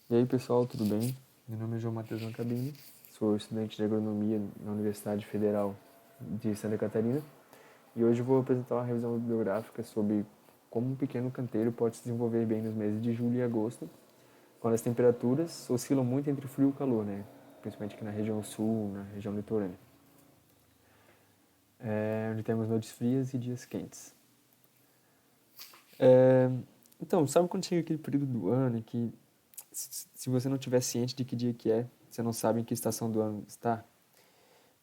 E aí pessoal, tudo bem? Meu nome é João Matheus Mancabini, sou estudante de agronomia na Universidade Federal de Santa Catarina e hoje vou apresentar uma revisão bibliográfica sobre como um pequeno canteiro pode se desenvolver bem nos meses de julho e agosto, quando as temperaturas oscilam muito entre o frio e o calor, né? Principalmente aqui na região sul, na região litorânea, onde temos noites frias e dias quentes. É, Então, sabe quando chega aquele período do ano em que se você não estiver ciente de que dia que é, você não sabe em que estação do ano está?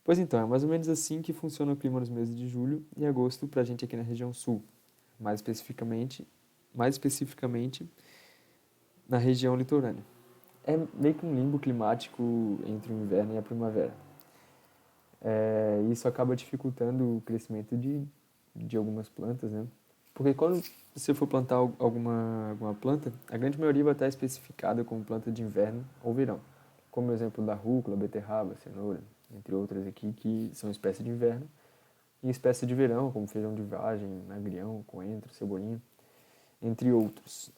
Pois então, é mais ou menos assim que funciona o clima nos meses de julho e agosto para a gente aqui na região sul, mais especificamente, mais especificamente na região litorânea. É meio que um limbo climático entre o inverno e a primavera. Isso acaba dificultando o crescimento de algumas plantas, né? Porque quando você for plantar alguma planta, a grande maioria vai estar especificada como planta de inverno ou verão. Como o exemplo da rúcula, beterraba, cenoura, entre outras aqui, que são espécies de inverno. E espécies de verão, como feijão de vagem, agrião, coentro, cebolinha, entre outros.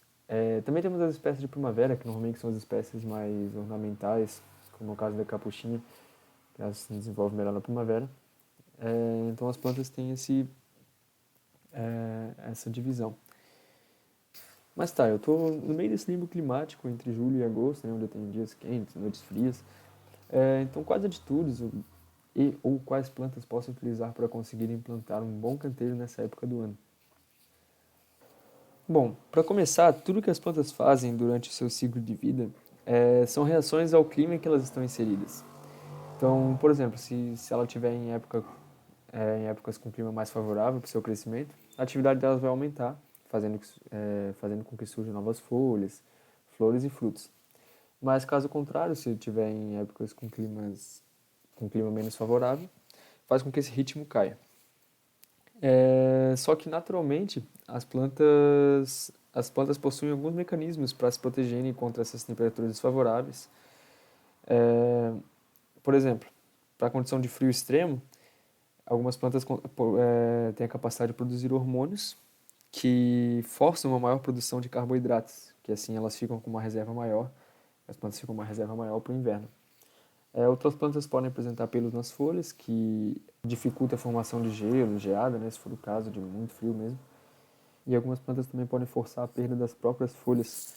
Também temos as espécies de primavera, que normalmente são as espécies mais ornamentais, como o caso da capuchinha, que elas se desenvolvem melhor na primavera. Então as plantas têm essa divisão. Mas tá, eu tô no meio desse limbo climático entre julho e agosto, né, onde eu tenho dias quentes, noites frias. Então quais atitudes ou quais plantas posso utilizar para conseguir implantar um bom canteiro nessa época do ano? Bom, para começar, tudo que as plantas fazem durante o seu ciclo de vida são reações ao clima em que elas estão inseridas. Então, por exemplo, se ela estiver em épocas com clima mais favorável para o seu crescimento, a atividade delas vai aumentar, fazendo com que surjam novas folhas, flores e frutos. Mas caso contrário, se estiver em épocas com clima menos favorável, faz com que esse ritmo caia. Só que naturalmente as plantas possuem alguns mecanismos para se protegerem contra essas temperaturas desfavoráveis. É, por exemplo, para a condição de frio extremo, algumas plantas têm a capacidade de produzir hormônios que forçam uma maior produção de carboidratos, que assim elas ficam com uma reserva maior, as plantas ficam com uma reserva maior para o inverno. Outras plantas podem apresentar pelos nas folhas, que dificulta a formação de gelo, geada, né, se for o caso de muito frio mesmo. E algumas plantas também podem forçar a perda das próprias folhas,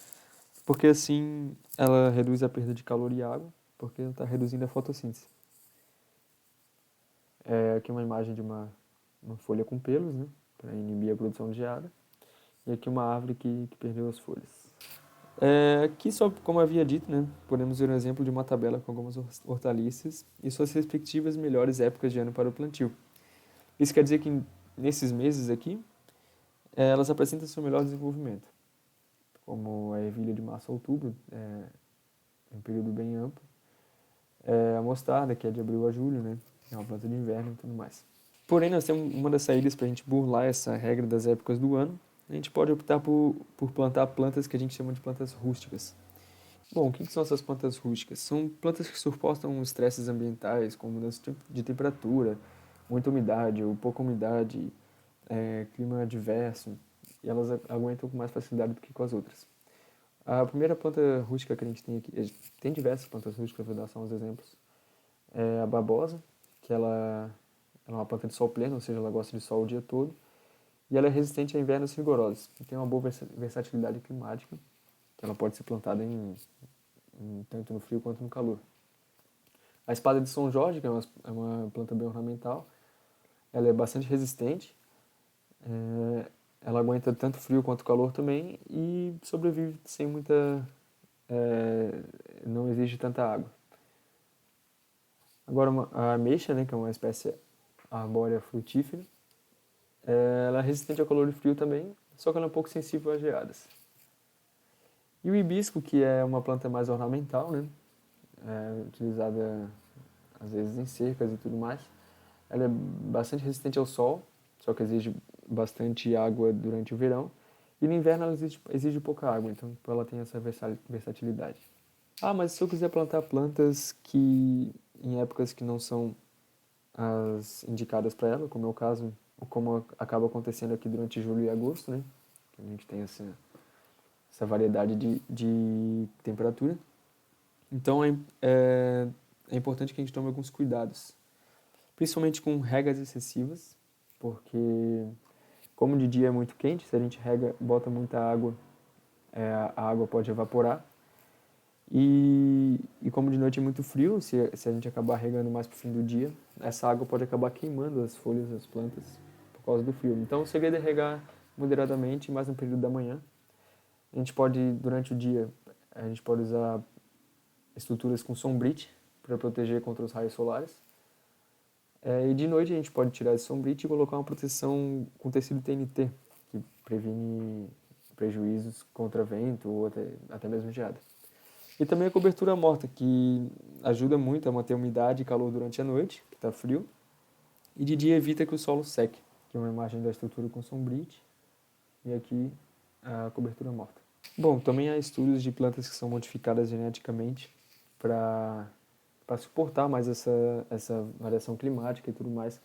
porque assim ela reduz a perda de calor e água, porque ela está reduzindo a fotossíntese. Aqui uma imagem de uma folha com pelos, né, para inibir a produção de geada. E aqui uma árvore que perdeu as folhas. Aqui, só como havia dito, né, podemos ver um exemplo de uma tabela com algumas hortaliças e suas respectivas melhores épocas de ano para o plantio. Isso quer dizer que nesses meses aqui, elas apresentam seu melhor desenvolvimento, como a ervilha de março a outubro, um período bem amplo. A mostarda, que é de abril a julho, né, é uma planta de inverno e tudo mais. Porém, nós temos uma das saídas para a gente burlar essa regra das épocas do ano. A gente pode optar por plantar plantas que a gente chama de plantas rústicas. Bom, o que são essas plantas rústicas? São plantas que suportam estresses ambientais, como mudança de temperatura, muita umidade ou pouca umidade, clima adverso, e elas aguentam com mais facilidade do que com as outras. A primeira planta rústica que a gente tem aqui, tem diversas plantas rústicas, vou dar só uns exemplos. A babosa, que ela é uma planta de sol pleno, ou seja, ela gosta de sol o dia todo, e ela é resistente a invernos rigorosos, e tem uma boa versatilidade climática, que ela pode ser plantada tanto no frio quanto no calor. A espada de São Jorge, que é uma planta bem ornamental, ela é bastante resistente, ela aguenta tanto frio quanto calor também e sobrevive sem é, não exige tanta água. Agora a ameixa, né, que é uma espécie arbórea frutífera, ela é resistente ao calor e frio também, só que ela é um pouco sensível às geadas. E o hibisco, que é uma planta mais ornamental, né, utilizada às vezes em cercas e tudo mais, ela é bastante resistente ao sol, só que exige bastante água durante o verão. E no inverno ela exige pouca água, então ela tem essa versatilidade. Ah, mas se eu quiser plantar plantas que em épocas que não são as indicadas para ela, como é o caso, ou como acaba acontecendo aqui durante julho e agosto, né? Que a gente tem essa variedade de temperatura. Então é importante que a gente tome alguns cuidados, principalmente com regas excessivas, porque como de dia é muito quente, se a gente bota muita água, a água pode evaporar. E como de noite é muito frio, se a gente acabar regando mais pro fim do dia, essa água pode acabar queimando as folhas das plantas por causa do frio. Então o segredo é regar moderadamente, mais no período da manhã. A gente pode, durante o dia, a gente pode usar estruturas com sombrite para proteger contra os raios solares. E de noite a gente pode tirar esse sombrite e colocar uma proteção com tecido TNT, que previne prejuízos contra vento ou até mesmo geada. E também a cobertura morta, que ajuda muito a manter a umidade e calor durante a noite, que está frio. E de dia evita que o solo seque, que é uma imagem da estrutura com sombrite. E aqui a cobertura morta. Bom, também há estudos de plantas que são modificadas geneticamente para suportar mais essa variação climática e tudo mais.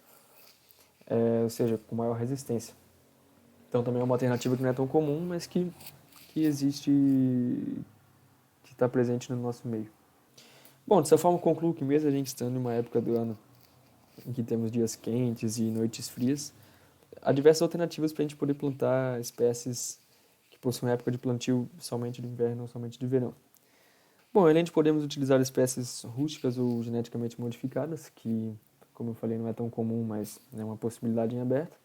Ou seja, com maior resistência. Então também é uma alternativa que não é tão comum, mas que existe, que está presente no nosso meio. Bom, dessa forma, concluo que mesmo a gente estando em uma época do ano em que temos dias quentes e noites frias, há diversas alternativas para a gente poder plantar espécies que possuem época de plantio somente de inverno ou somente de verão. Bom, além de podermos utilizar espécies rústicas ou geneticamente modificadas, que, como eu falei, não é tão comum, mas é uma possibilidade em aberto,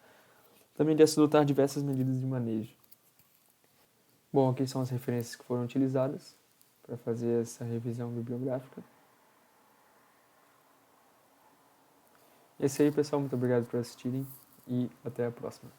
também deve-se adotar diversas medidas de manejo. Bom, aqui são as referências que foram utilizadas para fazer essa revisão bibliográfica. É isso aí, pessoal. Muito obrigado por assistirem e até a próxima.